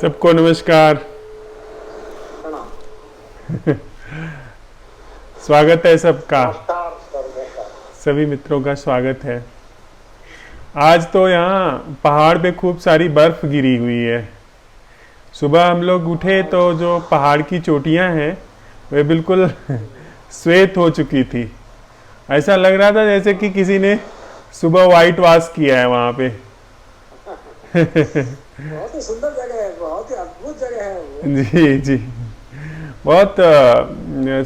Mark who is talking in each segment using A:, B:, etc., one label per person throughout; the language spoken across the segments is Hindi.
A: सबको नमस्कार। स्वागत है सबका। सभी मित्रों का स्वागत है। आज तो यहाँ पहाड़ पे खूब सारी बर्फ गिरी हुई है। सुबह हम लोग उठे तो जो पहाड़ की चोटियाँ हैं वे बिल्कुल श्वेत हो चुकी थी। ऐसा लग रहा था जैसे कि किसी ने सुबह वाइट वॉश किया है वहाँ पे।
B: बहुत ही सुंदर जगह है, बहुत ही अद्भुत जगह है वो।
A: जी जी, बहुत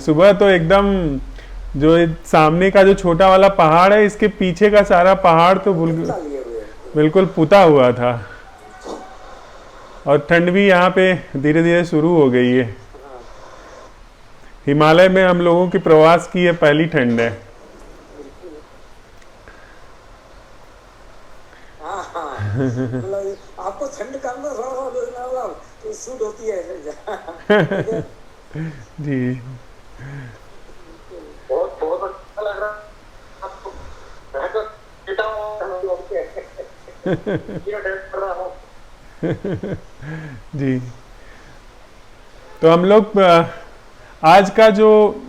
A: सुबह तो एकदम जो सामने का जो छोटा वाला पहाड़ है, इसके पीछे का सारा पहाड़ तो
B: कितना लिए हुए हैं।
A: बिल्कुल पुता हुआ था। और ठंड भी यहाँ पे धीरे धीरे शुरू हो गई है। हिमालय में हम लोगों की प्रवास की ये पहली ठंड है।
B: हाँ हाँ, मतलब आपको ठंड का अंदर थोड़ा तो सूट होती है।
A: जी
B: बहुत बहुत अच्छा लग रहा है आपको। मैं तो लेटा हूँ, कर रहा हूँ।
A: जी, तो हम लोग आज का जो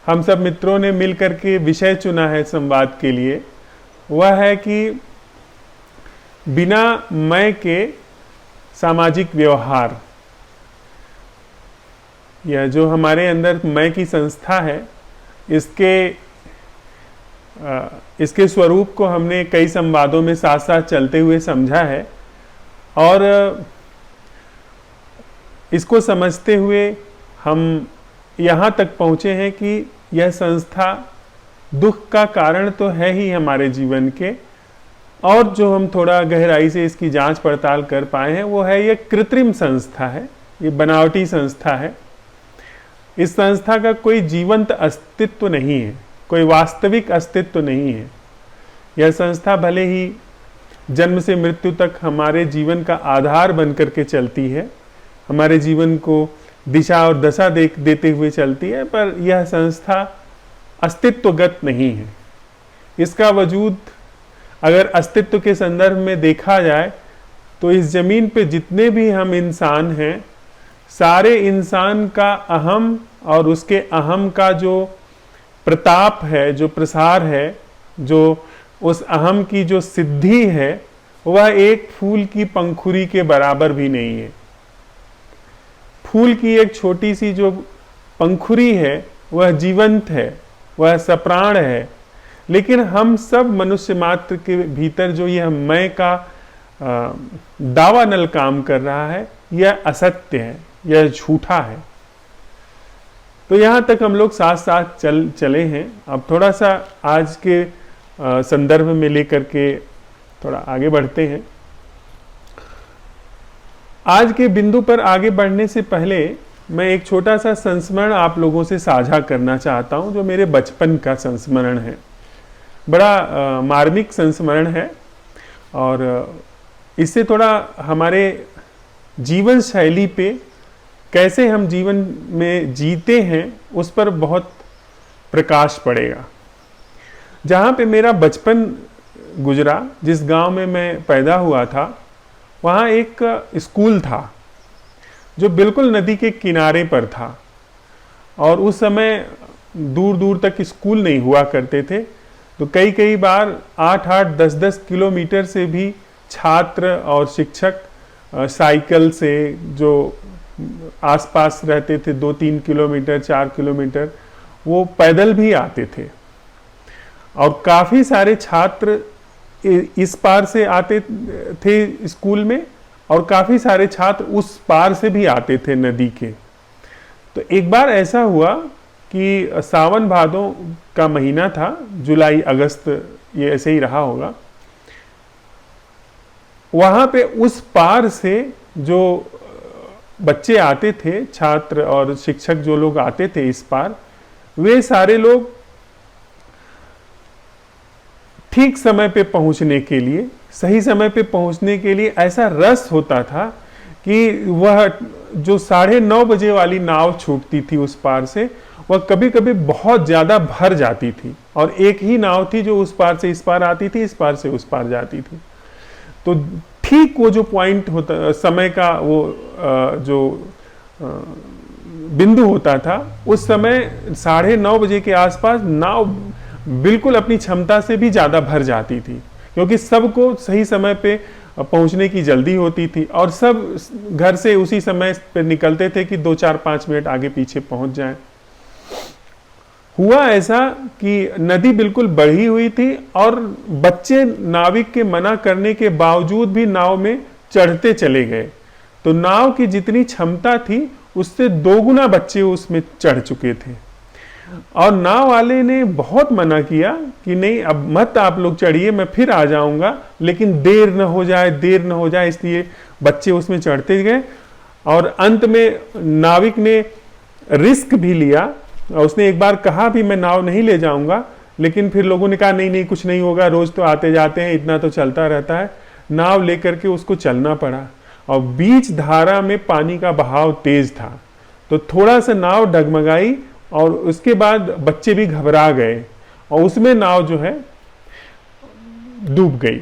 A: हम सब मित्रों ने मिल करके विषय चुना है संवाद के लिए, वह है कि बिना मैं के सामाजिक व्यवहार। यह जो हमारे अंदर मैं की संस्था है, इसके स्वरूप को हमने कई संवादों में साथ साथ चलते हुए समझा है। और इसको समझते हुए हम यहाँ तक पहुँचे हैं कि यह संस्था दुख का कारण तो है ही हमारे जीवन के, और जो हम थोड़ा गहराई से इसकी जांच पड़ताल कर पाए हैं वो है ये कृत्रिम संस्था है, ये बनावटी संस्था है। इस संस्था का कोई जीवंत अस्तित्व नहीं है, कोई वास्तविक अस्तित्व नहीं है। यह संस्था भले ही जन्म से मृत्यु तक हमारे जीवन का आधार बन करके चलती है, हमारे जीवन को दिशा और दशा देते हुए चलती है, पर यह संस्था अस्तित्वगत नहीं है। इसका वजूद अगर अस्तित्व के संदर्भ में देखा जाए तो इस जमीन पे जितने भी हम इंसान हैं, सारे इंसान का अहम और उसके अहम का जो प्रताप है, जो प्रसार है, जो उस अहम की जो सिद्धि है, वह एक फूल की पंखुड़ी के बराबर भी नहीं है। फूल की एक छोटी सी जो पंखुड़ी है वह जीवंत है, वह सप्राण है, लेकिन हम सब मनुष्य मात्र के भीतर जो यह मैं का दावानल काम कर रहा है, यह असत्य है, यह झूठा है। तो यहाँ तक हम लोग साथ साथ चले हैं। अब थोड़ा सा आज के संदर्भ में लेकर के थोड़ा आगे बढ़ते हैं। आज के बिंदु पर आगे बढ़ने से पहले मैं एक छोटा सा संस्मरण आप लोगों से साझा करना चाहता हूँ, जो मेरे बचपन का संस्मरण है। बड़ा मार्मिक संस्मरण है और इससे थोड़ा हमारे जीवन शैली पे, कैसे हम जीवन में जीते हैं, उस पर बहुत प्रकाश पड़ेगा। जहाँ पे मेरा बचपन गुजरा, जिस गांव में मैं पैदा हुआ था, वहाँ एक स्कूल था जो बिल्कुल नदी के किनारे पर था। और उस समय दूर दूर तक स्कूल नहीं हुआ करते थे, तो कई बार 8-8, 10-10 किलोमीटर से भी छात्र और शिक्षक साइकिल से, जो आसपास रहते थे 2-3 किलोमीटर, 4 किलोमीटर, वो पैदल भी आते थे। और काफ़ी सारे छात्र इस पार से आते थे स्कूल में, और काफ़ी सारे छात्र उस पार से भी आते थे नदी के। तो एक बार ऐसा हुआ कि सावन भादों का महीना था, जुलाई अगस्त ये ऐसे ही रहा होगा। वहाँ पे उस पार से जो बच्चे आते थे, छात्र और शिक्षक जो लोग आते थे इस पार, वे सारे लोग ठीक समय पे पहुंचने के लिए, सही समय पे पहुंचने के लिए ऐसा रस होता था कि वह जो 9:30 बजे वाली नाव छूटती थी उस पार से, वह कभी कभी बहुत ज़्यादा भर जाती थी। और एक ही नाव थी जो उस पार से इस पार आती थी, इस पार से उस पार जाती थी। तो ठीक वो जो पॉइंट होता, समय का वो जो बिंदु होता था, उस समय 9:30 बजे के आसपास नाव बिल्कुल अपनी क्षमता से भी ज़्यादा भर जाती थी, क्योंकि सबको सही समय पे पहुंचने की जल्दी होती थी और सब घर से उसी समय पे निकलते थे कि 2, 4, 5 मिनट आगे पीछे पहुंच जाएं। हुआ ऐसा कि नदी बिल्कुल बढ़ी हुई थी और बच्चे नाविक के मना करने के बावजूद भी नाव में चढ़ते चले गए। तो नाव की जितनी क्षमता थी उससे 2 गुना बच्चे उसमें चढ़ चुके थे और नाव वाले ने बहुत मना किया कि नहीं, अब मत आप लोग चढ़िए, मैं फिर आ जाऊंगा, लेकिन देर न हो जाए, इसलिए बच्चे उसमें चढ़ते गए। और अंत में नाविक ने रिस्क भी लिया और उसने एक बार कहा भी मैं नाव नहीं ले जाऊंगा, लेकिन फिर लोगों ने कहा नहीं कुछ नहीं होगा, रोज तो आते जाते हैं, इतना तो चलता रहता है। नाव लेकर के उसको चलना पड़ा और बीच धारा में पानी का बहाव तेज था, तो थोड़ा सा नाव डगमगाई और उसके बाद बच्चे भी घबरा गए और उसमें नाव जो है डूब गई।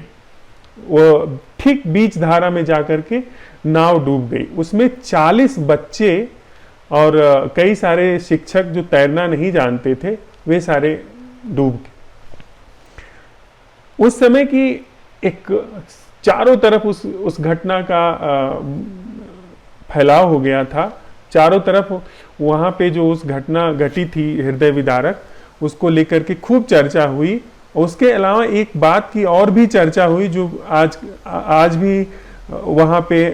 A: वो ठीक बीच धारा में जाकर के नाव डूब गई। उसमें 40 बच्चे और कई सारे शिक्षक जो तैरना नहीं जानते थे, वे सारे डूब गए। उस समय की एक चारों तरफ उस घटना का फैलाव हो गया था। चारों तरफ वहाँ पे जो उस घटना घटी थी हृदय विदारक, उसको लेकर के खूब चर्चा हुई। उसके अलावा एक बात की और भी चर्चा हुई जो आज भी वहाँ पे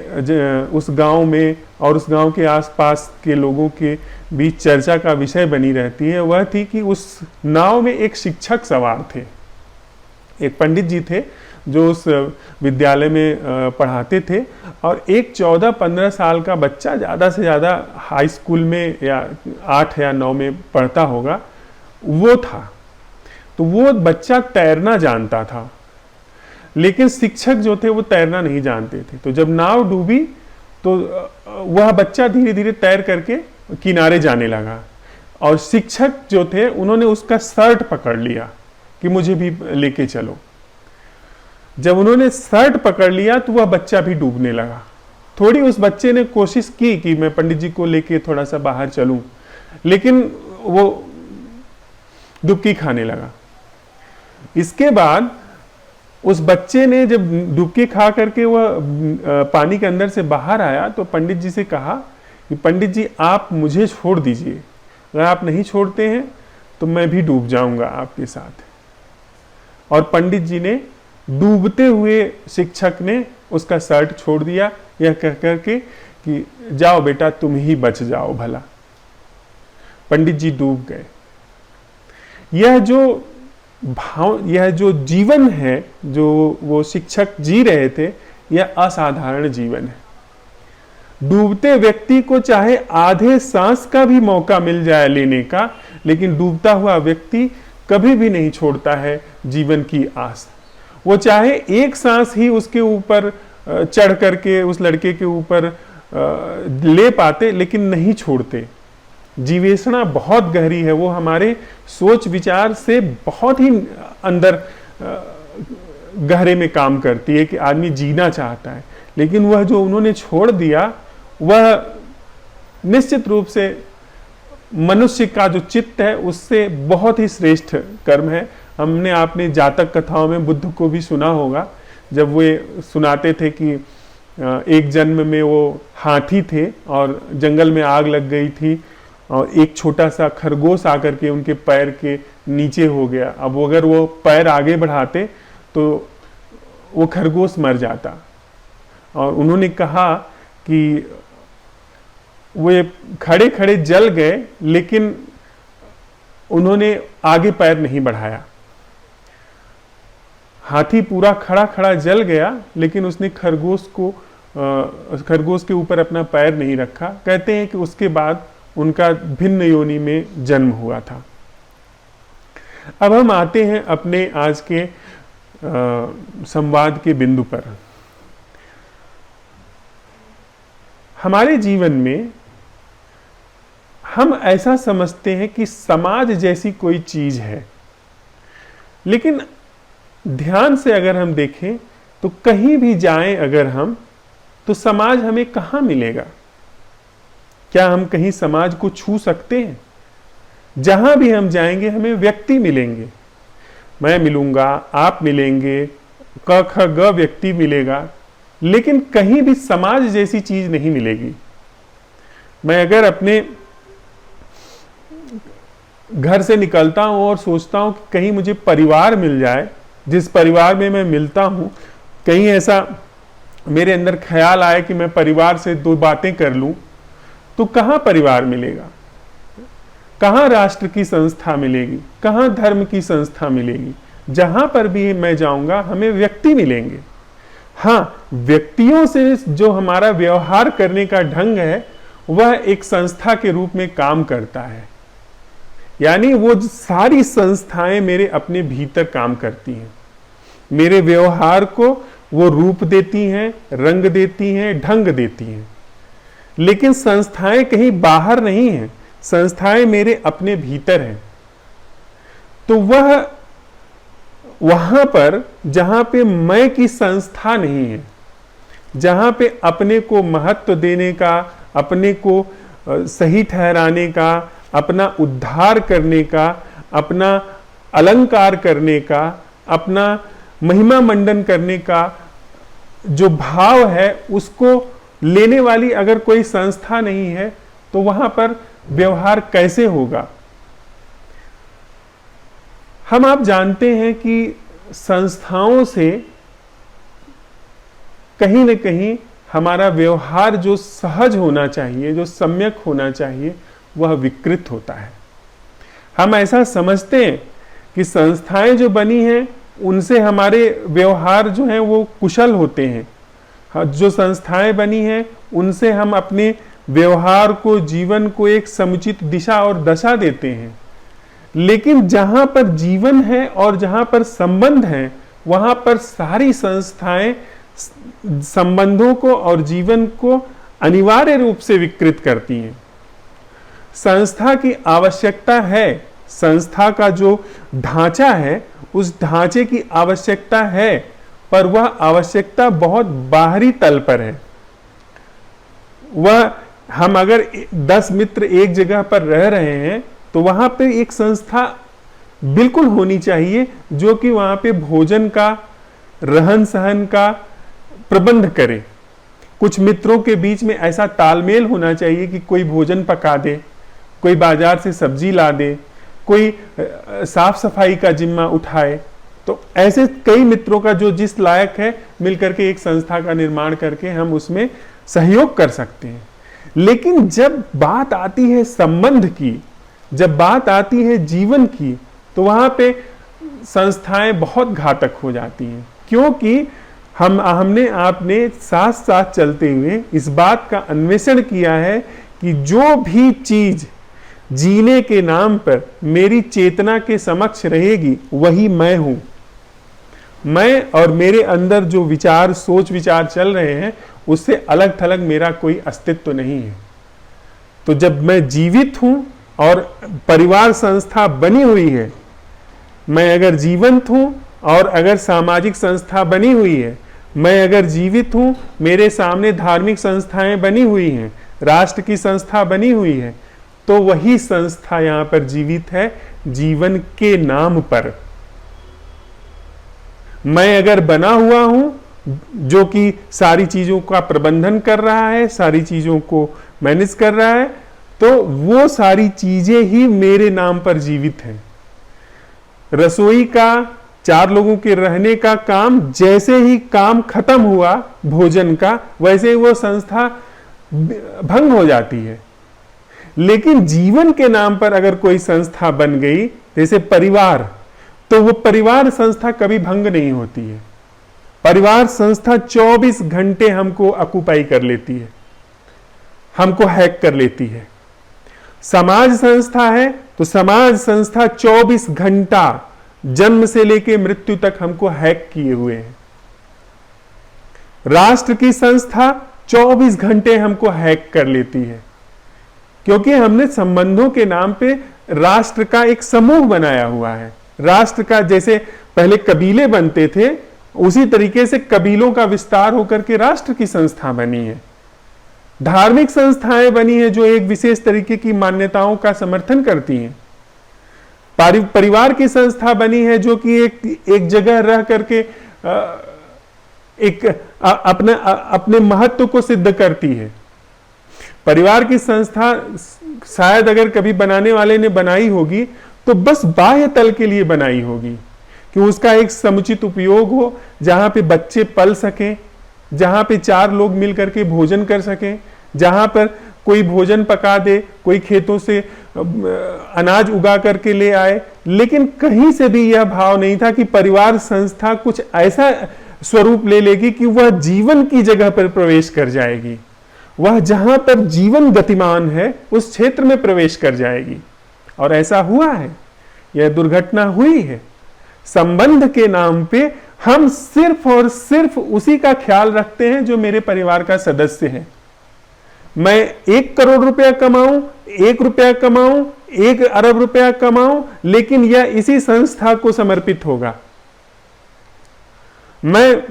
A: उस गांव में और उस गांव के आसपास के लोगों के बीच चर्चा का विषय बनी रहती है। वह थी कि उस नाव में एक शिक्षक सवार थे, एक पंडित जी थे जो उस विद्यालय में पढ़ाते थे और एक 14-15 साल का बच्चा, ज़्यादा से ज़्यादा हाई स्कूल में या 8 या 9 में पढ़ता होगा, वो था। तो वो बच्चा तैरना जानता था, लेकिन शिक्षक जो थे वो तैरना नहीं जानते थे। तो जब नाव डूबी तो वह बच्चा धीरे धीरे तैर करके किनारे जाने लगा और शिक्षक जो थे उन्होंने उसका शर्ट पकड़ लिया कि मुझे भी लेके चलो। जब उन्होंने शर्ट पकड़ लिया तो वह बच्चा भी डूबने लगा। थोड़ी उस बच्चे ने कोशिश की कि मैं पंडित जी को लेके थोड़ा सा बाहर चलूं, लेकिन वो डुबकी खाने लगा। इसके बाद उस बच्चे ने जब डुबकी खा करके वह पानी के अंदर से बाहर आया तो पंडित जी से कहा कि पंडित जी आप मुझे छोड़ दीजिए, अगर आप नहीं छोड़ते हैं तो मैं भी डूब जाऊंगा आपके साथ। और पंडित जी ने डूबते हुए शिक्षक ने उसका शर्ट छोड़ दिया, यह कह करके कि जाओ बेटा तुम ही बच जाओ भला। पंडित जी डूब गए। यह जो जीवन है जो वो शिक्षक जी रहे थे, यह असाधारण जीवन है। डूबते व्यक्ति को चाहे आधे सांस का भी मौका मिल जाए लेने का, लेकिन डूबता हुआ व्यक्ति कभी भी नहीं छोड़ता है जीवन की आस। वो चाहे एक सांस ही उसके ऊपर चढ़ करके उस लड़के के ऊपर ले पाते, लेकिन नहीं छोड़ते। जीवेषणा बहुत गहरी है, वो हमारे सोच विचार से बहुत ही अंदर गहरे में काम करती है कि आदमी जीना चाहता है, लेकिन वह जो उन्होंने छोड़ दिया वह निश्चित रूप से मनुष्य का जो चित्त है उससे बहुत ही श्रेष्ठ कर्म है। हमने आपने जातक कथाओं में बुद्ध को भी सुना होगा, जब वे सुनाते थे कि एक जन्म में वो हाथी थे और जंगल में आग लग गई थी और एक छोटा सा खरगोश आकर के उनके पैर के नीचे हो गया। अब अगर वो पैर आगे बढ़ाते तो वो खरगोश मर जाता। और उन्होंने कहा कि वे खड़े खड़े जल गए, लेकिन उन्होंने आगे पैर नहीं बढ़ाया। हाथी पूरा खड़ा खड़ा जल गया, लेकिन उसने खरगोश के ऊपर अपना पैर नहीं रखा। कहते हैं कि उसके बाद उनका भिन्न योनि में जन्म हुआ था। अब हम आते हैं अपने आज के संवाद के बिंदु पर। हमारे जीवन में हम ऐसा समझते हैं कि समाज जैसी कोई चीज है, लेकिन ध्यान से अगर हम देखें तो कहीं भी जाएं अगर हम, तो समाज हमें कहाँ मिलेगा? क्या हम कहीं समाज को छू सकते हैं? जहां भी हम जाएंगे हमें व्यक्ति मिलेंगे। मैं मिलूंगा, आप मिलेंगे, क ख ग व्यक्ति मिलेगा, लेकिन कहीं भी समाज जैसी चीज नहीं मिलेगी। मैं अगर अपने घर से निकलता हूं और सोचता हूं कि कहीं मुझे परिवार मिल जाए, जिस परिवार में मैं मिलता हूं, कहीं ऐसा मेरे अंदर ख्याल आए कि मैं परिवार से दो बातें कर लूं, तो कहां परिवार मिलेगा? कहां राष्ट्र की संस्था मिलेगी? कहां धर्म की संस्था मिलेगी? जहां पर भी मैं जाऊंगा हमें व्यक्ति मिलेंगे। हाँ, व्यक्तियों से जो हमारा व्यवहार करने का ढंग है वह एक संस्था के रूप में काम करता है। यानी वो सारी संस्थाएं मेरे अपने भीतर काम करती हैं, मेरे व्यवहार को वो रूप देती हैं, रंग देती हैं, ढंग देती हैं। लेकिन संस्थाएं कहीं बाहर नहीं हैं, संस्थाएं मेरे अपने भीतर हैं। तो वह वहां पर जहां पे मैं की संस्था नहीं है, जहां पे अपने को महत्व देने का, अपने को सही ठहराने का, अपना उद्धार करने का, अपना अलंकार करने का, अपना महिमा मंडन करने का जो भाव है, उसको लेने वाली अगर कोई संस्था नहीं है, तो वहां पर व्यवहार कैसे होगा? हम आप जानते हैं कि संस्थाओं से कहीं न कहीं हमारा व्यवहार जो सहज होना चाहिए, जो सम्यक होना चाहिए, वह विकृत होता है। हम ऐसा समझते हैं कि संस्थाएं जो बनी हैं उनसे हमारे व्यवहार जो हैं वो कुशल होते हैं। जो संस्थाएं बनी हैं उनसे हम अपने व्यवहार को, जीवन को एक समुचित दिशा और दशा देते हैं। लेकिन जहां पर जीवन है और जहां पर संबंध है, वहां पर सारी संस्थाएं संबंधों को और जीवन को अनिवार्य रूप से विकृत करती हैं। संस्था की आवश्यकता है, संस्था का जो ढांचा है उस ढांचे की आवश्यकता है, पर वह आवश्यकता बहुत बाहरी तल पर है। वह हम अगर 10 मित्र एक जगह पर रह रहे हैं तो वहां पे एक संस्था बिल्कुल होनी चाहिए जो कि वहां पे भोजन का, रहन सहन का प्रबंध करे। कुछ मित्रों के बीच में ऐसा तालमेल होना चाहिए कि कोई भोजन पका दे, कोई बाजार से सब्जी ला दे, कोई साफ सफाई का जिम्मा उठाए। तो ऐसे कई मित्रों का जो जिस लायक है मिलकर के एक संस्था का निर्माण करके हम उसमें सहयोग कर सकते हैं। लेकिन जब बात आती है संबंध की, जब बात आती है जीवन की, तो वहां पे संस्थाएं बहुत घातक हो जाती हैं। क्योंकि हमने आपने साथ साथ चलते हुए इस बात का अन्वेषण किया है कि जो भी चीज जीने के नाम पर मेरी चेतना के समक्ष रहेगी वही मैं हूं। मैं और मेरे अंदर जो विचार, सोच विचार चल रहे हैं, उससे अलग थलग मेरा कोई अस्तित्व नहीं है। तो जब मैं जीवित हूं और परिवार संस्था बनी हुई है, मैं अगर जीवंत हूं और अगर सामाजिक संस्था बनी हुई है, मैं अगर जीवित हूं, मेरे सामने धार्मिक संस्थाएं बनी हुई हैं, राष्ट्र की संस्था बनी हुई है, तो वही संस्था यहां पर जीवित है जीवन के नाम पर। मैं अगर बना हुआ हूं जो कि सारी चीजों का प्रबंधन कर रहा है, सारी चीजों को मैनेज कर रहा है, तो वो सारी चीजें ही मेरे नाम पर जीवित हैं। रसोई का, 4 लोगों के रहने का काम, जैसे ही काम खत्म हुआ भोजन का, वैसे ही वो संस्था भंग हो जाती है। लेकिन जीवन के नाम पर अगर कोई संस्था बन गई, जैसे परिवार, तो वो परिवार संस्था कभी भंग नहीं होती है। परिवार संस्था 24 घंटे हमको ऑक्युपाई कर लेती है, हमको हैक कर लेती है। समाज संस्था है तो समाज संस्था 24 घंटा जन्म से लेकर मृत्यु तक हमको हैक किए हुए हैं। राष्ट्र की संस्था 24 घंटे हमको हैक कर लेती है, क्योंकि हमने संबंधों के नाम पे राष्ट्र का एक समूह बनाया हुआ है। राष्ट्र का, जैसे पहले कबीले बनते थे, उसी तरीके से कबीलों का विस्तार होकर के राष्ट्र की संस्था बनी है। धार्मिक संस्थाएं बनी है जो एक विशेष तरीके की मान्यताओं का समर्थन करती हैं। परिवार की संस्था बनी है जो कि एक जगह रह करके अपने महत्व को सिद्ध करती है। परिवार की संस्था शायद अगर कभी बनाने वाले ने बनाई होगी तो बस बाह्य तल के लिए बनाई होगी कि उसका एक समुचित उपयोग हो, जहां पे बच्चे पल सके, जहां पे 4 लोग मिल करके भोजन कर सकें, जहां पर कोई भोजन पका दे, कोई खेतों से अनाज उगा करके ले आए। लेकिन कहीं से भी यह भाव नहीं था कि परिवार संस्था कुछ ऐसा स्वरूप ले लेगी कि वह जीवन की जगह पर प्रवेश कर जाएगी, वह जहां पर जीवन गतिमान है उस क्षेत्र में प्रवेश कर जाएगी। और ऐसा हुआ है, यह दुर्घटना हुई है। संबंध के नाम पे हम सिर्फ और सिर्फ उसी का ख्याल रखते हैं जो मेरे परिवार का सदस्य है। मैं 1 करोड़ रुपया कमाऊं, 1 रुपया कमाऊं, 1 अरब रुपया कमाऊं, लेकिन यह इसी संस्था को समर्पित होगा। मैं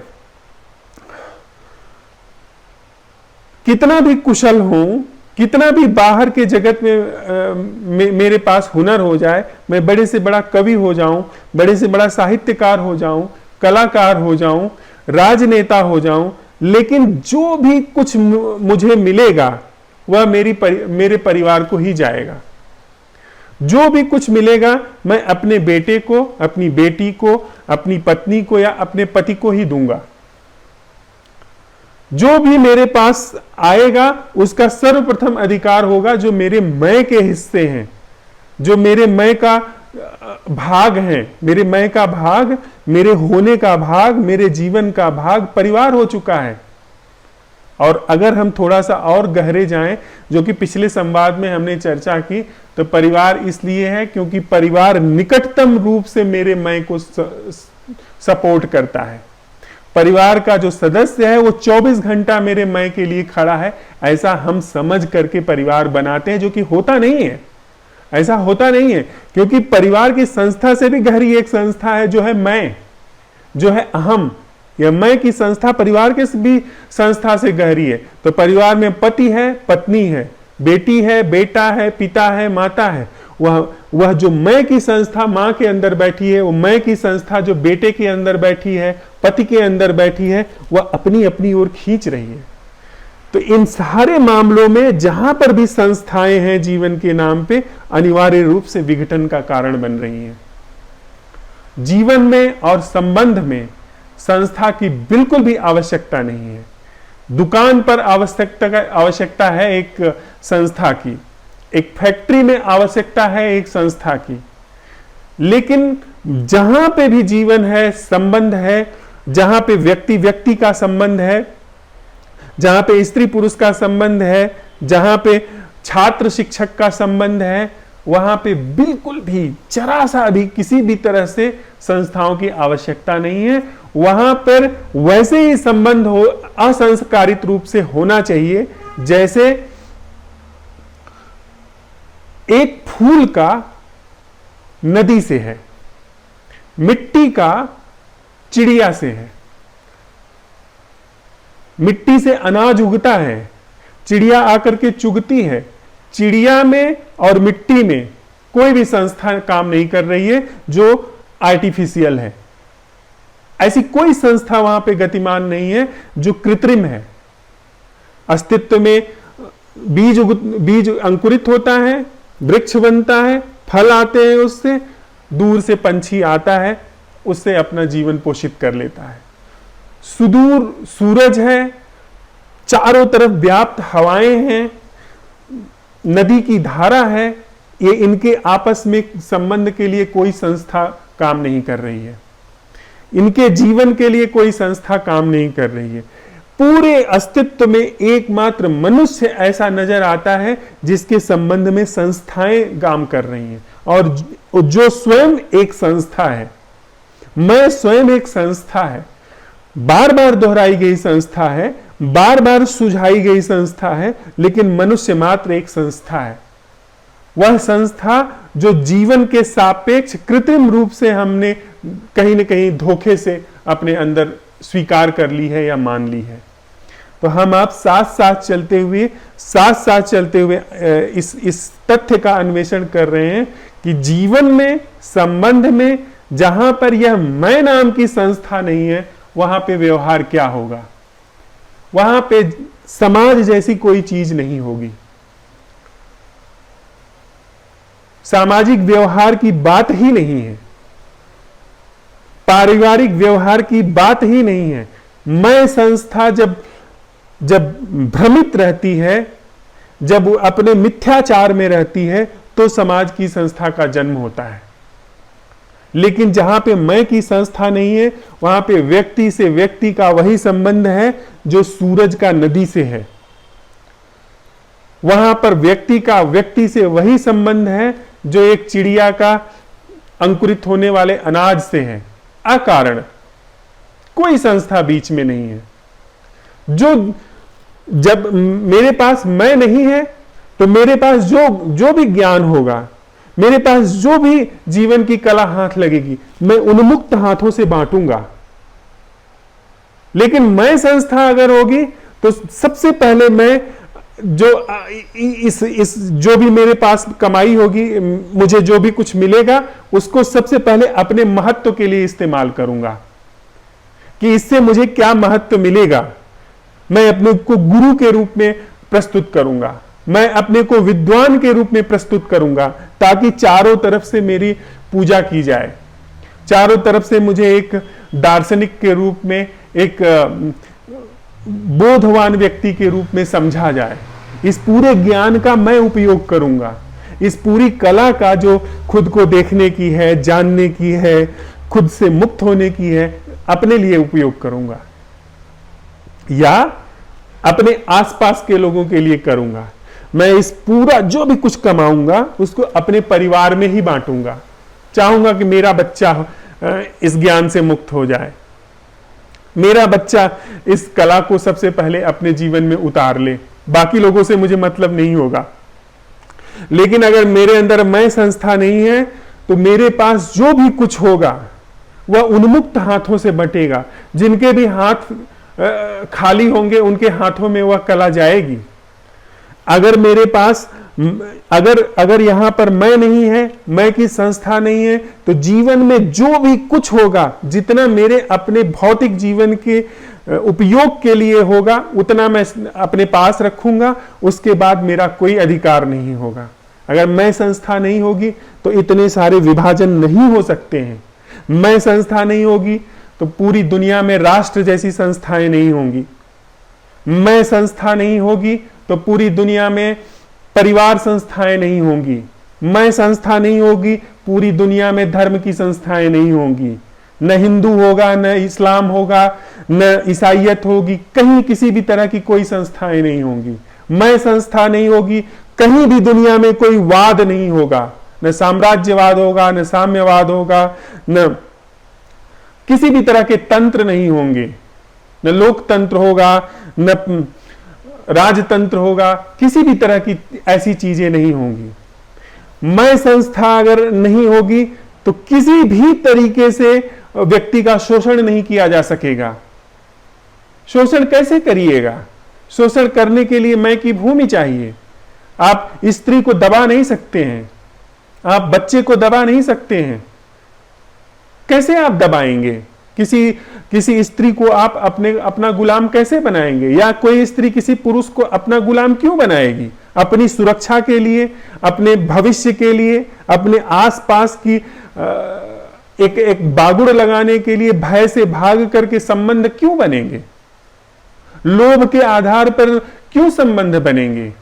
A: कितना भी कुशल हूं, कितना भी बाहर के जगत में मेरे पास हुनर हो जाए, मैं बड़े से बड़ा कवि हो जाऊं, बड़े से बड़ा साहित्यकार हो जाऊं, कलाकार हो जाऊं, राजनेता हो जाऊं, लेकिन जो भी कुछ मुझे मिलेगा वह मेरे परिवार को ही जाएगा। जो भी कुछ मिलेगा मैं अपने बेटे को, अपनी बेटी को, अपनी पत्नी को या अपने पति को ही दूंगा। जो भी मेरे पास आएगा उसका सर्वप्रथम अधिकार होगा जो मेरे मैं के हिस्से हैं, जो मेरे मैं का भाग है। मेरे मैं का भाग, मेरे होने का भाग, मेरे जीवन का भाग परिवार हो चुका है। और अगर हम थोड़ा सा और गहरे जाएं, जो कि पिछले संवाद में हमने चर्चा की, तो परिवार इसलिए है क्योंकि परिवार निकटतम रूप से मेरे मैं को सपोर्ट करता है। परिवार का जो सदस्य है वो 24 घंटा मेरे मैं के लिए खड़ा है। ऐसा हम समझ करके परिवार बनाते हैं, जो कि होता नहीं है। ऐसा होता नहीं है, क्योंकि परिवार की संस्था से भी गहरी एक संस्था है जो है मैं, जो है अहम। यह मैं की संस्था परिवार के भी संस्था से गहरी है। तो परिवार में पति है, पत्नी है, बेटी है, बेटा है, पिता है, माता है। वह जो मैं की संस्था मां के अंदर बैठी है, वो मैं की संस्था जो बेटे के अंदर बैठी है, पति के अंदर बैठी है, वह अपनी अपनी ओर खींच रही है। तो इन सारे मामलों में जहां पर भी संस्थाएं हैं जीवन के नाम पे, अनिवार्य रूप से विघटन का कारण बन रही हैं। जीवन में और संबंध में संस्था की बिल्कुल भी आवश्यकता नहीं है। दुकान पर आवश्यकता है एक संस्था की, एक फैक्ट्री में आवश्यकता है एक संस्था की, लेकिन जहां पे भी जीवन है, संबंध है, जहां पे व्यक्ति व्यक्ति का संबंध है, जहां पे स्त्री पुरुष का संबंध है, जहां पे छात्र शिक्षक का संबंध है, वहां पे बिल्कुल भी जरा सा भी किसी भी तरह से संस्थाओं की आवश्यकता नहीं है। वहां पर वैसे ही संबंध हो असंस्कारित रूप से होना चाहिए जैसे एक फूल का नदी से है, मिट्टी का चिड़िया से है। मिट्टी से अनाज उगता है, चिड़िया आकर के चुगती है। चिड़िया में और मिट्टी में कोई भी संस्था काम नहीं कर रही है जो आर्टिफिशियल है। ऐसी कोई संस्था वहां पे गतिमान नहीं है जो कृत्रिम है। अस्तित्व में बीज अंकुरित होता है, वृक्ष बनता है, फल आते हैं, उससे दूर से पंछी आता है, उससे अपना जीवन पोषित कर लेता है। सुदूर सूरज है, चारों तरफ व्याप्त हवाएं हैं, नदी की धारा है। ये इनके आपस में संबंध के लिए कोई संस्था काम नहीं कर रही है। इनके जीवन के लिए कोई संस्था काम नहीं कर रही है। पूरे अस्तित्व में एकमात्र मनुष्य ऐसा नजर आता है जिसके संबंध में संस्थाएं काम कर रही हैं, और जो स्वयं एक संस्था है। मैं स्वयं एक संस्था है, बार बार दोहराई गई संस्था है, बार बार सुझाई गई संस्था है, लेकिन मनुष्य मात्र एक संस्था है। वह संस्था जो जीवन के सापेक्ष कृत्रिम रूप से हमने कहीं न कहीं धोखे से अपने अंदर स्वीकार कर ली है या मान ली है। तो हम आप साथ साथ चलते हुए इस तथ्य का अन्वेषण कर रहे हैं कि जीवन में, संबंध में, जहां पर यह मैं नाम की संस्था नहीं है, वहां पे व्यवहार क्या होगा। वहां पे समाज जैसी कोई चीज नहीं होगी। सामाजिक व्यवहार की बात ही नहीं है, पारिवारिक व्यवहार की बात ही नहीं है। मैं संस्था जब भ्रमित रहती है, जब वो अपने मिथ्याचार में रहती है, तो समाज की संस्था का जन्म होता है। लेकिन जहां पे मैं की संस्था नहीं है, वहां पे व्यक्ति से व्यक्ति का वही संबंध है जो सूरज का नदी से है। वहां पर व्यक्ति का व्यक्ति से वही संबंध है जो एक चिड़िया का अंकुरित होने वाले अनाज से है। अकारण कोई संस्था बीच में नहीं है। जब मेरे पास मैं नहीं है, तो मेरे पास जो भी ज्ञान होगा, मेरे पास जो भी जीवन की कला हाथ लगेगी, मैं उन्मुक्त हाथों से बांटूंगा। लेकिन मैं संस्था अगर होगी, तो सबसे पहले मैं जो भी मेरे पास कमाई होगी, मुझे जो भी कुछ मिलेगा, उसको सबसे पहले अपने महत्व के लिए इस्तेमाल करूंगा कि इससे मुझे क्या महत्व मिलेगा। मैं अपने को गुरु के रूप में प्रस्तुत करूंगा, मैं अपने को विद्वान के रूप में प्रस्तुत करूंगा, ताकि चारों तरफ से मेरी पूजा की जाए, चारों तरफ से मुझे एक दार्शनिक के रूप में, एक बोधवान व्यक्ति के रूप में समझा जाए। इस पूरे ज्ञान का मैं उपयोग करूंगा, इस पूरी कला का जो खुद को देखने की है, जानने की है, खुद से मुक्त होने की है, अपने लिए उपयोग करूंगा या अपने आसपास के लोगों के लिए करूंगा। मैं इस पूरा जो भी कुछ कमाऊंगा उसको अपने परिवार में ही बांटूंगा। चाहूंगा कि मेरा बच्चा इस ज्ञान से मुक्त हो जाए, मेरा बच्चा इस कला को सबसे पहले अपने जीवन में उतार ले, बाकी लोगों से मुझे मतलब नहीं होगा। लेकिन अगर मेरे अंदर मैं संस्था नहीं है, तो मेरे पास जो भी कुछ होगा वह उन्मुक्त हाथों से बटेगा। जिनके भी हाथ खाली होंगे, उनके हाथों में वह कला जाएगी। अगर मेरे पास अगर यहां पर मैं नहीं है, मैं की संस्था नहीं है, तो जीवन में जो भी कुछ होगा, जितना मेरे अपने भौतिक जीवन के उपयोग के लिए होगा, उतना मैं अपने पास रखूंगा। उसके बाद मेरा कोई अधिकार नहीं होगा। अगर मैं संस्था नहीं होगी, तो इतने सारे विभाजन नहीं हो सकते हैं। मैं संस्था नहीं होगी, तो पूरी दुनिया में राष्ट्र जैसी संस्थाएं नहीं होंगी। मैं संस्था नहीं होगी, तो पूरी दुनिया में परिवार संस्थाएं नहीं होंगी। मैं संस्था नहीं होगी, पूरी दुनिया में धर्म की संस्थाएं नहीं होंगी। न हिंदू होगा, न इस्लाम होगा, न ईसाइयत होगी, कहीं किसी भी तरह की कोई संस्थाएं नहीं होंगी। मैं संस्था नहीं होगी, कहीं भी दुनिया में कोई वाद नहीं होगा, न साम्राज्यवाद होगा, न साम्यवाद होगा, न किसी भी तरह के तंत्र नहीं होंगे, न लोकतंत्र होगा, न राजतंत्र होगा, किसी भी तरह की ऐसी चीजें नहीं होंगी। मैं संस्था अगर नहीं होगी, तो किसी भी तरीके से व्यक्ति का शोषण नहीं किया जा सकेगा। शोषण कैसे करिएगा? शोषण करने के लिए मैं की भूमि चाहिए। आप स्त्री को दबा नहीं सकते हैं, आप बच्चे को दबा नहीं सकते हैं। कैसे आप दबाएंगे? किसी स्त्री को आप अपना गुलाम कैसे बनाएंगे? या कोई स्त्री किसी पुरुष को अपना गुलाम क्यों बनाएगी? अपनी सुरक्षा के लिए, अपने भविष्य के लिए, अपने आसपास की एक बागुड़ लगाने के लिए भय से भाग करके संबंध क्यों बनेंगे? लोभ के आधार पर क्यों संबंध बनेंगे?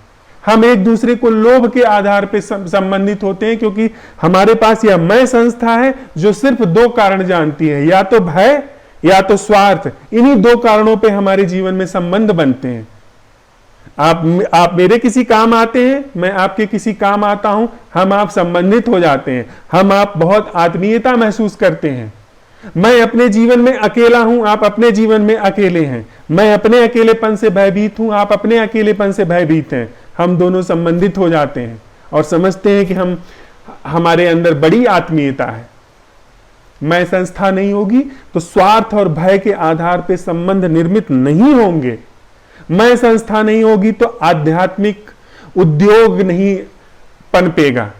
A: हम एक दूसरे को लोभ के आधार पर संबंधित होते हैं, क्योंकि हमारे पास यह मैं संस्था है जो सिर्फ दो कारण जानती है, या तो भय या तो स्वार्थ। इन्हीं दो कारणों पे हमारे जीवन में संबंध बनते हैं। आप मेरे किसी काम आते हैं, मैं आपके किसी काम आता हूं, हम आप संबंधित हो जाते हैं, हम आप बहुत आत्मीयता महसूस करते हैं। मैं अपने जीवन में अकेला हूं, आप अपने जीवन में अकेले हैं। मैं अपने अकेलेपन से भयभीत हूं, आप अपने अकेलेपन से भयभीत हैं। हम दोनों संबंधित हो जाते हैं और समझते हैं कि हमारे अंदर बड़ी आत्मीयता है। मैं संस्था नहीं होगी तो स्वार्थ और भय के आधार पर संबंध निर्मित नहीं होंगे। मैं संस्था नहीं होगी तो आध्यात्मिक उद्योग नहीं पनपेगा।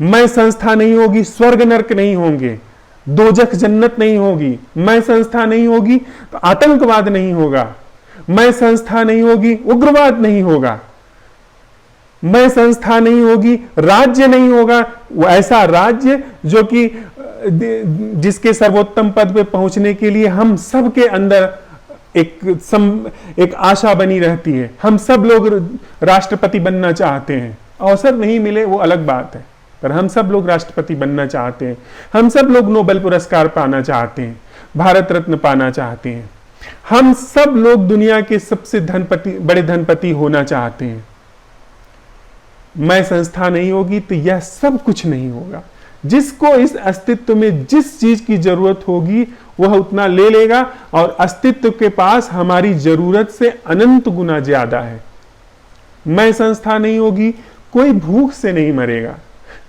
A: मैं संस्था नहीं होगी स्वर्ग नरक नहीं होंगे, दोजख जन्नत नहीं होगी। मैं संस्था नहीं होगी तो आतंकवाद नहीं होगा। मैं संस्था नहीं होगी उग्रवाद नहीं होगा। मैं संस्था नहीं होगी राज्य नहीं होगा, वो ऐसा राज्य जो कि जिसके सर्वोत्तम पद पे पहुंचने के लिए हम सब के अंदर एक आशा बनी रहती है। हम सब लोग राष्ट्रपति बनना चाहते हैं, अवसर नहीं मिले वो अलग बात है, पर हम सब लोग राष्ट्रपति बनना चाहते हैं। हम सब लोग नोबेल पुरस्कार पाना चाहते हैं, भारत रत्न पाना चाहते हैं। हम सब लोग दुनिया के सबसे बड़े धनपति होना चाहते हैं। मैं संस्था नहीं होगी तो यह सब कुछ नहीं होगा। जिसको इस अस्तित्व में जिस चीज की जरूरत होगी वह उतना ले लेगा, और अस्तित्व के पास हमारी जरूरत से अनंत गुना ज्यादा है। मैं संस्था नहीं होगी कोई भूख से नहीं मरेगा।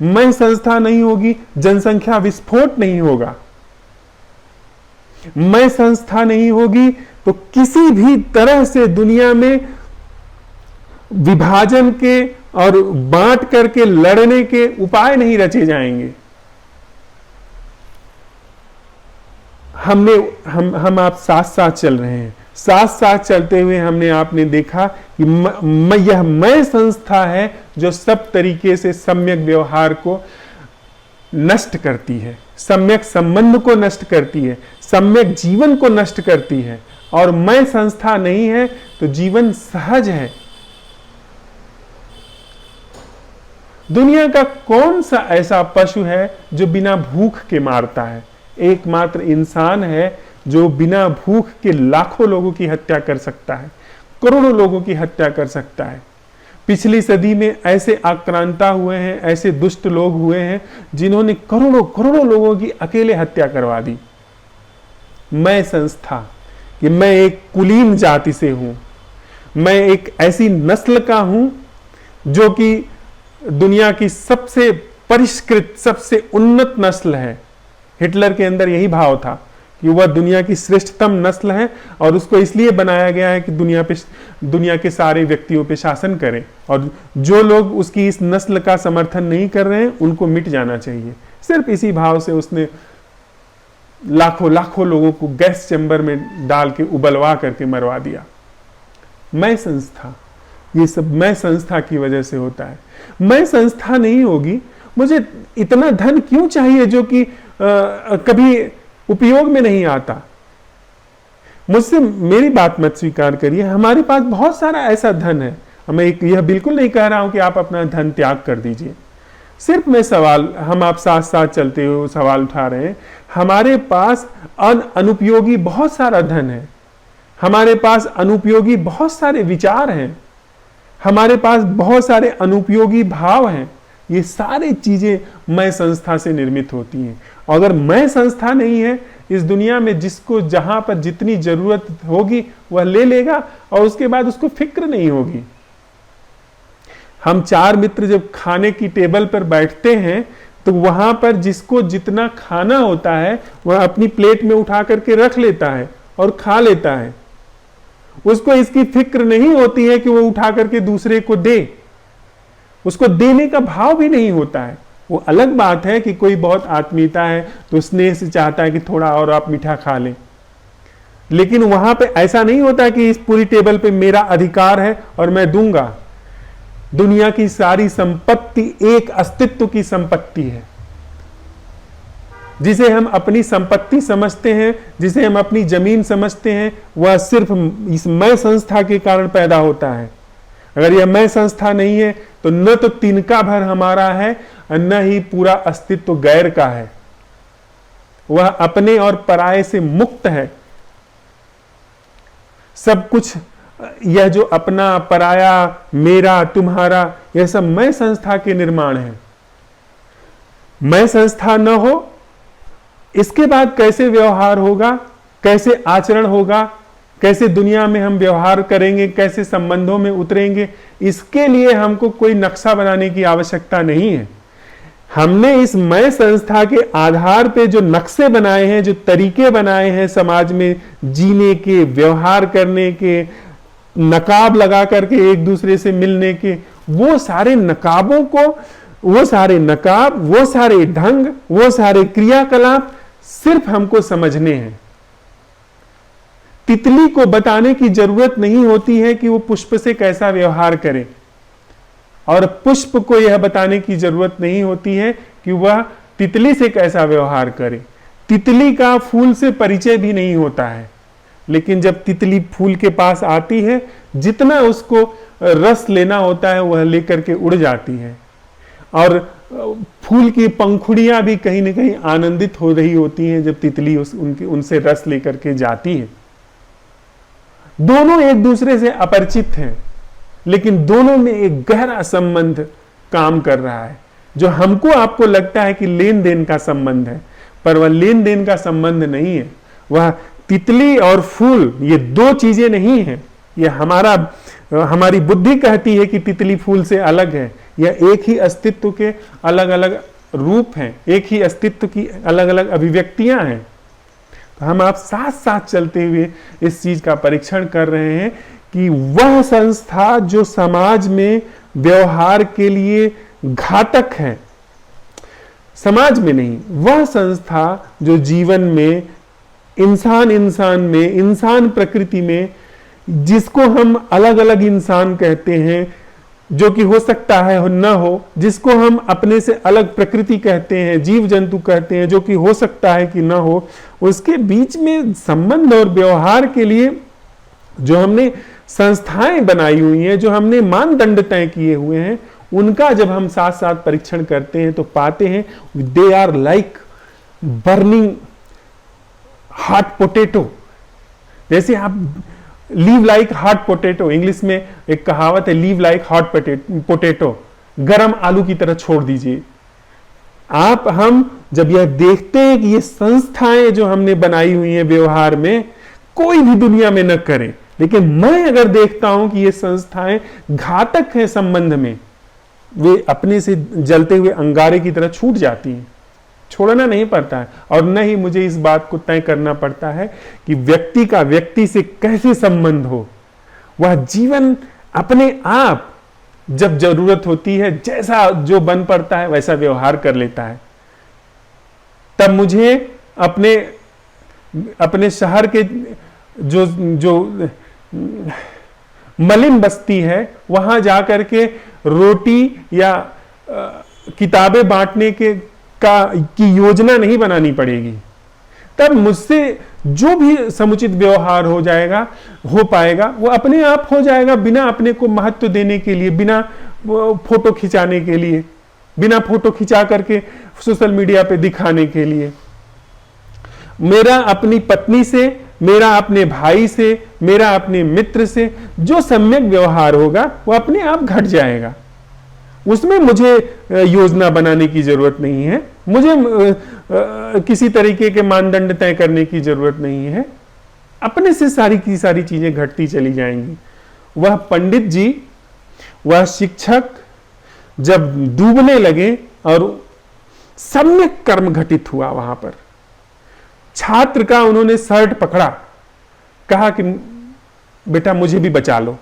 A: मैं संस्था नहीं होगी जनसंख्या विस्फोट नहीं होगा। मैं संस्था नहीं होगी तो किसी भी तरह से दुनिया में विभाजन के और बांट करके लड़ने के उपाय नहीं रचे जाएंगे। हम आप साथ साथ चल रहे हैं। साथ साथ चलते हुए आपने देखा कि यह मैं संस्था है जो सब तरीके से सम्यक व्यवहार को नष्ट करती है, सम्यक संबंध को नष्ट करती है, सम्यक जीवन को नष्ट करती है। और मैं संस्था नहीं है तो जीवन सहज है। दुनिया का कौन सा ऐसा पशु है जो बिना भूख के मारता है? एकमात्र इंसान है जो बिना भूख के लाखों लोगों की हत्या कर सकता है, करोड़ों लोगों की हत्या कर सकता है। पिछली सदी में ऐसे आक्रांता हुए हैं, ऐसे दुष्ट लोग हुए हैं जिन्होंने करोड़ों करोड़ों लोगों की अकेले हत्या करवा दी। मैं संस्था कि मैं एक कुलीन जाति से हूं, मैं एक ऐसी नस्ल का हूं जो कि दुनिया की सबसे परिष्कृत सबसे उन्नत नस्ल है। हिटलर के अंदर यही भाव था कि वह दुनिया की श्रेष्ठतम नस्ल है और उसको इसलिए बनाया गया है कि दुनिया के सारे व्यक्तियों पे शासन करें, और जो लोग उसकी इस नस्ल का समर्थन नहीं कर रहे हैं उनको मिट जाना चाहिए। सिर्फ इसी भाव से उसने लाखों लाखों लोगों को गैस चैम्बर में डाल के उबलवा करके मरवा दिया। मैं संस्था, ये सब मैं संस्था की वजह से होता है। मैं संस्था नहीं होगी, मुझे इतना धन क्यों चाहिए जो कि कभी उपयोग में नहीं आता? मुझसे मेरी बात मत स्वीकार करिए, हमारे पास बहुत सारा ऐसा धन है। मैं यह बिल्कुल नहीं कह रहा हूं कि आप अपना धन त्याग कर दीजिए। सिर्फ मैं हम आप साथ साथ चलते हुए सवाल उठा रहे हैं। हमारे पास अनुपयोगी बहुत सारा धन है, हमारे पास अनुपयोगी बहुत सारे विचार हैं, हमारे पास बहुत सारे अनुपयोगी भाव हैं। ये सारी चीजें मैं संस्था से निर्मित होती हैं। अगर मैं संस्था नहीं है, इस दुनिया में जिसको जहां पर जितनी जरूरत होगी वह ले लेगा और उसके बाद उसको फिक्र नहीं होगी। हम चार मित्र जब खाने की टेबल पर बैठते हैं तो वहां पर जिसको जितना खाना होता है वह अपनी प्लेट में उठा करके रख लेता है और खा लेता है। उसको इसकी फिक्र नहीं होती है कि वो उठा करके दूसरे को दे, उसको देने का भाव भी नहीं होता है। वो अलग बात है कि कोई बहुत आत्मीयता है तो स्नेह से चाहता है कि थोड़ा और आप मीठा खा लें, लेकिन वहां पे ऐसा नहीं होता कि इस पूरी टेबल पे मेरा अधिकार है और मैं दूंगा। दुनिया की सारी संपत्ति एक अस्तित्व की संपत्ति है, जिसे हम अपनी संपत्ति समझते हैं, जिसे हम अपनी जमीन समझते हैं, वह सिर्फ इस मैं संस्था के कारण पैदा होता है। अगर यह मैं संस्था नहीं है तो न तो तिनका भर हमारा है और न ही पूरा अस्तित्व गैर का है। वह अपने और पराये से मुक्त है। सब कुछ यह जो अपना पराया मेरा तुम्हारा यह सब मैं संस्था के निर्माण है। मैं संस्था न हो इसके बाद कैसे व्यवहार होगा, कैसे आचरण होगा, कैसे दुनिया में हम व्यवहार करेंगे, कैसे संबंधों में उतरेंगे, इसके लिए हमको कोई नक्शा बनाने की आवश्यकता नहीं है। हमने इस मैं संस्था के आधार पे जो नक्शे बनाए हैं, जो तरीके बनाए हैं समाज में जीने के, व्यवहार करने के, नकाब लगा करके एक दूसरे से मिलने के, वो सारे नकाबों को, वो सारे नकाब, वो सारे ढंग, वो सारे क्रियाकलाप सिर्फ हमको समझने हैं। तितली को बताने की जरूरत नहीं होती है कि वो पुष्प से कैसा व्यवहार करे, और पुष्प को यह बताने की जरूरत नहीं होती है कि वह तितली से कैसा व्यवहार करे। तितली का फूल से परिचय भी नहीं होता है, लेकिन जब तितली फूल के पास आती है, जितना उसको रस लेना होता है वह लेकर के उड़ जाती है, और फूल की पंखुड़ियां भी कहीं ना कहीं आनंदित हो रही होती हैं जब तितली उनसे रस लेकर के जाती है। दोनों एक दूसरे से अपरिचित हैं, लेकिन दोनों में एक गहरा संबंध काम कर रहा है, जो हमको आपको लगता है कि लेन देन का संबंध है, पर वह लेन देन का संबंध नहीं है। वह तितली और फूल ये दो चीजें नहीं है। यह हमारी बुद्धि कहती है कि तितली फूल से अलग है। यह एक ही अस्तित्व के अलग अलग रूप हैं, एक ही अस्तित्व की अलग अलग अभिव्यक्तियां हैं। तो हम आप साथ साथ चलते हुए इस चीज का परीक्षण कर रहे हैं कि वह संस्था जो समाज में व्यवहार के लिए घातक है, समाज में नहीं, वह संस्था जो जीवन में, इंसान प्रकृति में, जिसको हम अलग अलग इंसान कहते हैं, जो कि हो सकता है न हो, जिसको हम अपने से अलग प्रकृति कहते हैं, जीव जंतु कहते हैं, जो कि हो सकता है कि न हो, उसके बीच में संबंध और व्यवहार के लिए जो हमने संस्थाएं बनाई हुई हैं, जो हमने मानदंड तय किए हुए हैं, उनका जब हम साथ साथ परीक्षण करते हैं तो पाते हैं they are like burning hot potato. जैसे आप leave like hot potato, English में एक कहावत है, लीव लाइक हॉट पोटैटो, गरम आलू की तरह छोड़ दीजिए। हम जब यह देखते हैं कि ये संस्थाएं जो हमने बनाई हुई हैं व्यवहार में, कोई भी दुनिया में न करे, लेकिन मैं अगर देखता हूं कि ये संस्थाएं घातक हैं संबंध में, वे अपने से जलते हुए अंगारे की तरह छूट जाती हैं। छोड़ना नहीं पड़ता है, और न ही मुझे इस बात को तय करना पड़ता है कि व्यक्ति का व्यक्ति से कैसे संबंध हो। वह जीवन अपने आप जब जरूरत होती है, जैसा जो बन पड़ता है वैसा व्यवहार कर लेता है। तब मुझे अपने शहर के जो मलिन बस्ती है, वहां जाकर के रोटी या किताबें बांटने की योजना नहीं बनानी पड़ेगी। तब मुझसे जो भी समुचित व्यवहार हो पाएगा वो अपने आप हो जाएगा, बिना अपने को महत्व देने के लिए, बिना फोटो खिंचाने के लिए, बिना फोटो खिंचा करके सोशल मीडिया पे दिखाने के लिए। मेरा अपनी पत्नी से, मेरा अपने भाई से, मेरा अपने मित्र से जो सम्यक व्यवहार होगा वो अपने आप घट जाएगा। उसमें मुझे योजना बनाने की जरूरत नहीं है, मुझे किसी तरीके के मानदंड तय करने की जरूरत नहीं है। अपने से सारी की सारी चीजें घटती चली जाएंगी। वह पंडित जी, वह शिक्षक जब डूबने लगे और सम्यक कर्म घटित हुआ, वहां पर छात्र का उन्होंने शर्ट पकड़ा, कहा कि बेटा मुझे भी बचा लो,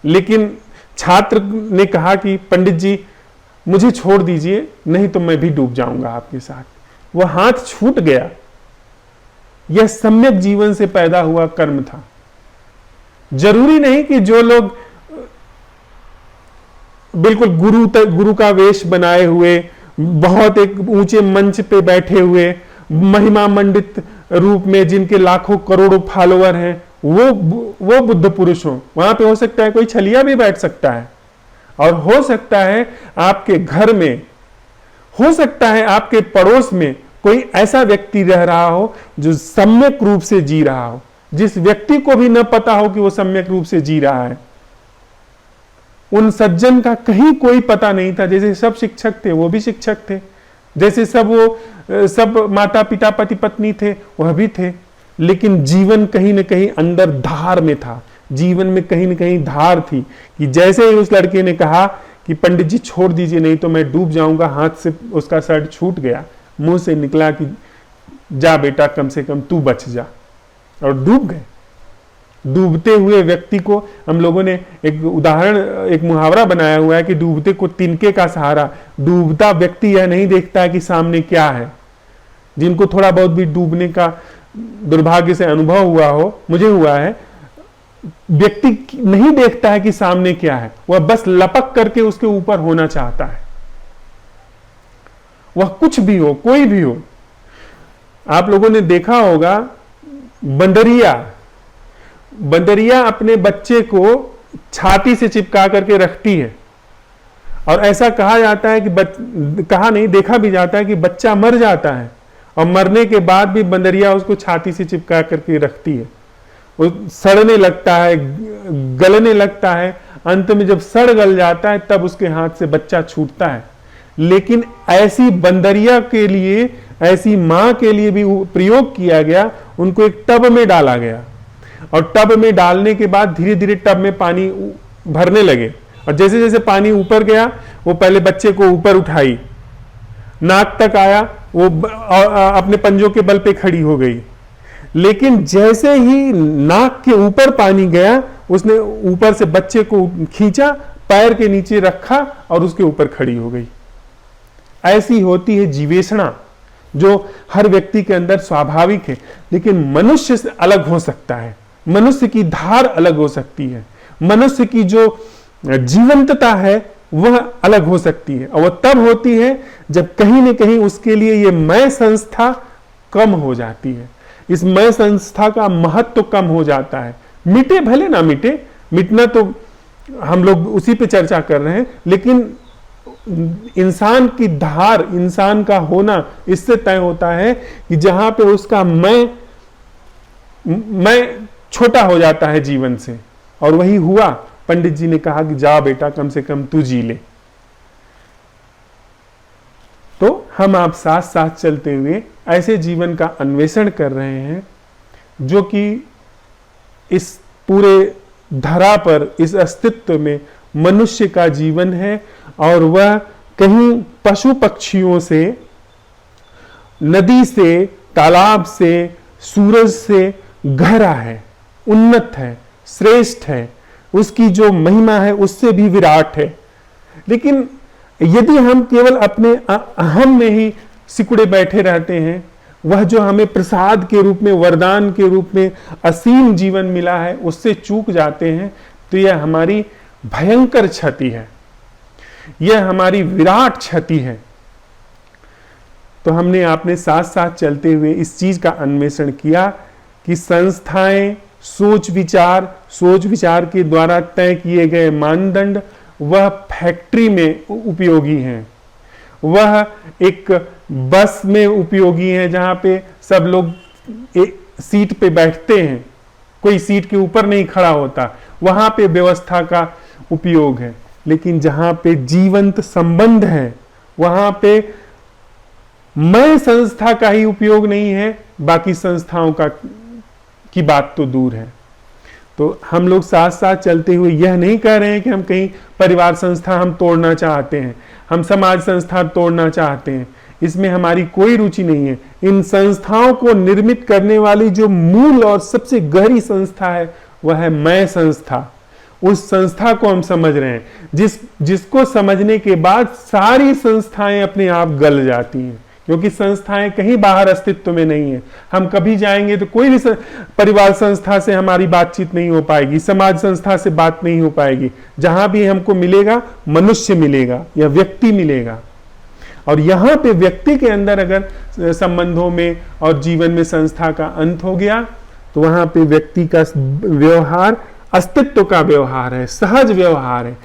A: लेकिन छात्र ने कहा कि पंडित जी मुझे छोड़ दीजिए, नहीं तो मैं भी डूब जाऊंगा आपके साथ। वह हाथ छूट गया। यह सम्यक जीवन से पैदा हुआ कर्म था। जरूरी नहीं कि जो लोग बिल्कुल गुरु का वेश बनाए हुए, बहुत एक ऊंचे मंच पे बैठे हुए, महिमा मंडित रूप में, जिनके लाखों करोड़ों फॉलोअर हैं, वो बुद्ध पुरुष हो। वहां पे हो सकता है कोई छलिया भी बैठ सकता है, और हो सकता है आपके घर में, हो सकता है आपके पड़ोस में कोई ऐसा व्यक्ति रह रहा हो जो सम्यक रूप से जी रहा हो, जिस व्यक्ति को भी न पता हो कि वो सम्यक रूप से जी रहा है। उन सज्जन का कहीं कोई पता नहीं था। जैसे सब शिक्षक थे वो भी शिक्षक थे, जैसे सब माता पिता पति पत्नी थे वह भी थे, लेकिन जीवन कहीं ना कहीं अंदर धार में था, जीवन में कहीं ना कहीं धार थी कि जैसे ही उस लड़के ने कहा कि पंडित जी छोड़ दीजिए नहीं तो मैं डूब जाऊंगा, हाथ से उसका शर्ट छूट गया, मुंह से निकला कि जा बेटा कम से कम तू बच जा, और डूब गए। डूबते हुए व्यक्ति को हम लोगों ने एक उदाहरण, एक मुहावरा बनाया हुआ है कि डूबते को तिनके का सहारा। डूबता व्यक्ति यह नहीं देखता है कि सामने क्या है। जिनको थोड़ा बहुत भी डूबने का दुर्भाग्य से अनुभव हुआ हो, मुझे हुआ है, व्यक्ति नहीं देखता है कि सामने क्या है, वह बस लपक करके उसके ऊपर होना चाहता है, वह कुछ भी हो, कोई भी हो। आप लोगों ने देखा होगा बंदरिया अपने बच्चे को छाती से चिपका करके रखती है, और ऐसा कहा जाता है कि कहा नहीं, देखा भी जाता है कि बच्चा मर जाता है और मरने के बाद भी बंदरिया उसको छाती से चिपका करके रखती है। वो सड़ने लगता है, गलने लगता है, अंत में जब सड़ गल जाता है तब उसके हाथ से बच्चा छूटता है। लेकिन ऐसी बंदरिया के लिए, ऐसी मां के लिए भी प्रयोग किया गया। उनको एक टब में डाला गया, और टब में डालने के बाद धीरे धीरे टब में पानी भरने लगे, और जैसे जैसे पानी ऊपर गया, वो पहले बच्चे को ऊपर उठाई, नाक तक आया, वो अपने पंजों के बल पे खड़ी हो गई। लेकिन जैसे ही नाक के ऊपर पानी गया, उसने ऊपर से बच्चे को खींचा, पैर के नीचे रखा और उसके ऊपर खड़ी हो गई। ऐसी होती है जीवेषणा, जो हर व्यक्ति के अंदर स्वाभाविक है, लेकिन मनुष्य से अलग हो सकता है। मनुष्य की धार अलग हो सकती है, मनुष्य की जो जीवंतता है वह अलग हो सकती है, और वह तब होती है जब कहीं न कहीं उसके लिए ये मैं संस्था कम हो जाती है। इस मैं संस्था का महत्व कम हो जाता है। मिटे भले ना मिटे, मिटना तो हम लोग उसी पे चर्चा कर रहे हैं, लेकिन इंसान की धार, इंसान का होना इससे तय होता है कि जहां पे उसका मैं छोटा हो जाता है जीवन से, और वही हुआ। पंडित जी ने कहा कि जा बेटा कम से कम तू जी ले। तो हम आप साथ साथ चलते हुए ऐसे जीवन का अन्वेषण कर रहे हैं जो कि इस पूरे धरा पर, इस अस्तित्व में मनुष्य का जीवन है, और वह कहीं पशु पक्षियों से, नदी से, तालाब से, सूरज से गहरा है, उन्नत है, श्रेष्ठ है, उसकी जो महिमा है उससे भी विराट है। लेकिन यदि हम केवल अपने अहम में ही सिकुड़े बैठे रहते हैं, वह जो हमें प्रसाद के रूप में, वरदान के रूप में असीम जीवन मिला है, उससे चूक जाते हैं, तो यह हमारी भयंकर क्षति है, यह हमारी विराट क्षति है। तो हमने आपने साथ साथ चलते हुए इस चीज का अन्वेषण किया कि संस्थाएं सोच विचार के द्वारा तय किए गए मानदंड वह फैक्ट्री में उपयोगी हैं, वह एक बस में उपयोगी है जहां पे सब लोग एक सीट पे बैठते हैं, कोई सीट के ऊपर नहीं खड़ा होता, वहां पे व्यवस्था का उपयोग है। लेकिन जहां पे जीवंत संबंध है, वहां पे मैं संस्था का ही उपयोग नहीं है, बाकी संस्थाओं की बात तो दूर है। तो हम लोग साथ साथ चलते हुए यह नहीं कह रहे हैं कि हम कहीं परिवार संस्था हम तोड़ना चाहते हैं, हम समाज संस्था तोड़ना चाहते हैं, इसमें हमारी कोई रुचि नहीं है। इन संस्थाओं को निर्मित करने वाली जो मूल और सबसे गहरी संस्था है वह है मैं संस्था। उस संस्था को हम समझ रहे हैं, जिसको समझने के बाद सारी संस्थाएं अपने आप गल जाती हैं, क्योंकि संस्थाएं कहीं बाहर अस्तित्व में नहीं है। हम कभी जाएंगे तो कोई भी परिवार संस्था से हमारी बातचीत नहीं हो पाएगी, समाज संस्था से बात नहीं हो पाएगी। जहां भी हमको मिलेगा मनुष्य मिलेगा या व्यक्ति मिलेगा, और यहां पे व्यक्ति के अंदर अगर संबंधों में और जीवन में संस्था का अंत हो गया तो वहां पे व्यक्ति का व्यवहार अस्तित्व का व्यवहार है, सहज व्यवहार है।